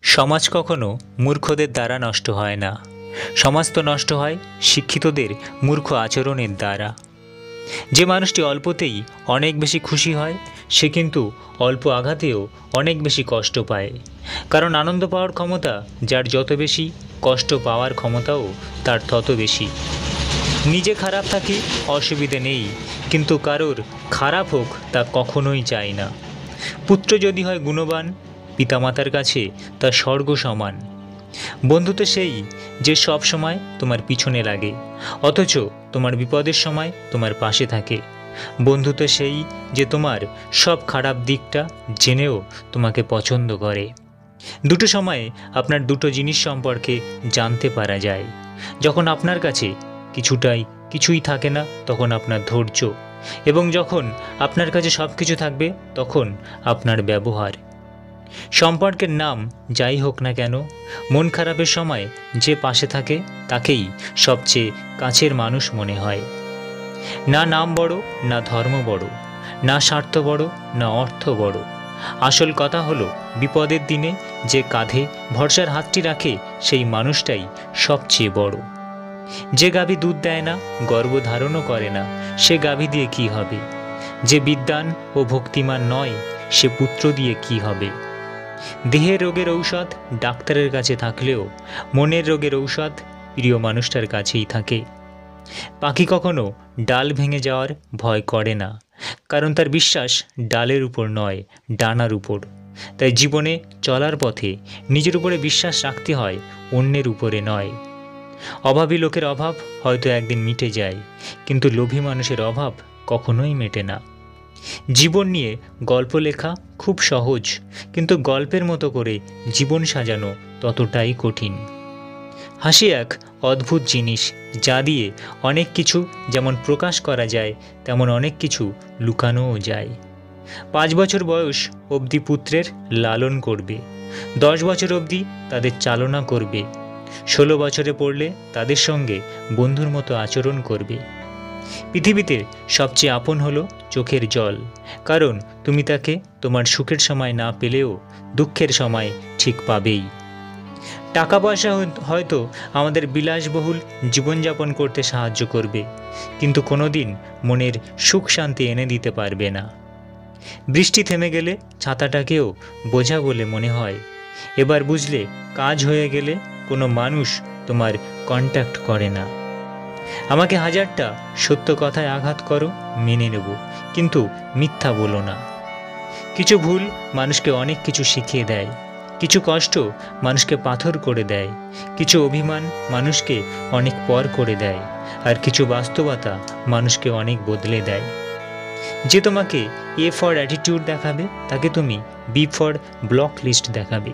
সমাজ কখনো মূর্খদের দ্বারা নষ্ট হয় না, সমাজ তো নষ্ট হয় শিক্ষিতদের মূর্খ আচরণের দ্বারা। যে মানুষটি অল্পতেই অনেক বেশি খুশি হয় সে কিন্তু অল্প আঘাতেও অনেক বেশি কষ্ট পায়, কারণ আনন্দ পাওয়ার ক্ষমতা যার যত বেশি, কষ্ট পাওয়ার ক্ষমতাও তার তত বেশি। নিজে খারাপ থাকি অসুবিধে নেই, কিন্তু কারোর খারাপ হোক তা কখনোই চাই না। পুত্র যদি হয় গুণবান, পিতামাতার কাছে তা স্বর্গ সমান। বন্ধু তো সেই যে সব সময় তোমার পিছনে লাগে, অথচ তোমার বিপদের সময় তোমার পাশে থাকে। বন্ধু তো সেই যে তোমার সব খারাপ দিকটা জেনেও তোমাকে পছন্দ করে। দুটো সময়ে আপনার দুটো জিনিস সম্পর্কে জানতে পারা যায়। যখন আপনার কাছে কিছুই থাকে না তখন আপনার ধৈর্য, এবং যখন আপনার কাছে সব কিছু থাকবে তখন আপনার ব্যবহার। সম্পর্কের নাম যাই হোক না কেন, মন খারাপের সময় যে পাশে থাকে তাকেই সবচেয়ে কাছের মানুষ মনে হয়। না নাম বড়, না ধর্ম বড়, না স্বার্থ বড়, না অর্থ বড়। আসল কথা হলো বিপদের দিনে যে কাঁধে ভরসার হাতটি রাখে সেই মানুষটাই সবচেয়ে বড়। যে গাভী দুধ দেয় না, গর্ভধারণও করে না, সে গাভী দিয়ে কি হবে? যে বিদ্বান ও ভক্তিমান নয়, সে পুত্র দিয়ে কি হবে? দেহের রোগের ঔষধ ডাক্তারের কাছে থাকলেও মনের রোগের ঔষধ প্রিয় মানুষটার কাছেই থাকে। পাখি কখনো ডাল ভেঙে যাওয়ার ভয় করে না, কারণ তার বিশ্বাস ডালের উপর নয়, ডানার উপর। তাই জীবনে চলার পথে নিজের উপরে বিশ্বাস রাখতে হয়, অন্যের উপরে নয়। অভাবী লোকের অভাব হয়তো একদিন মিটে যায়, কিন্তু লোভী মানুষের অভাব কখনোই মেটে না। জীবন নিয়ে গল্প লেখা খুব সহজ, কিন্তু গল্পের মতো করে জীবন সাজানো ততটাই কঠিন। হাসি এক অদ্ভুত জিনিস, যা দিয়ে অনেক কিছু যেমন প্রকাশ করা যায় তেমন অনেক কিছু লুকানোও যায়। 5 বছর বয়স অবধি পুত্রের লালন করবে, 10 বছর অবধি তাদের চালনা করবে, 16 বছরে পড়লে তাদের সঙ্গে বন্ধুর মতো আচরণ করবে। পৃথিবীতে সবচেয়ে আপন হলো চোখের জল, কারণ তুমি তাকে তোমার সুখের সময় না পেলেও দুঃখের সময় ঠিক পাবেই। টাকা পয়সা হয়তো আমাদের বিলাসবহুল জীবনযাপন করতে সাহায্য করবে, কিন্তু কোনোদিন মনের সুখ শান্তি এনে দিতে পারবে না। বৃষ্টি থেমে গেলে ছাতাটাকেও বোঝা বলে মনে হয়। এবার বুঝলে কাজ হয়ে গেলে কোনো মানুষ তোমার কন্ট্যাক্ট করে না। আমাকে 1000টা সত্য কথায় আঘাত করো, মেনে নেব, কিন্তু মিথ্যা বলো না। কিছু ভুল মানুষকে অনেক কিছু শিখিয়ে দেয়, কিছু কষ্ট মানুষকে পাথর করে দেয়, কিছু অভিমান মানুষকে অনেক পর করে দেয়, আর কিছু বাস্তবতা মানুষকে অনেক বদলে দেয়। যে তোমাকে A ফর অ্যাটিটিউড দেখাবে তাকে তুমি B ফর ব্লক লিস্ট দেখাবে।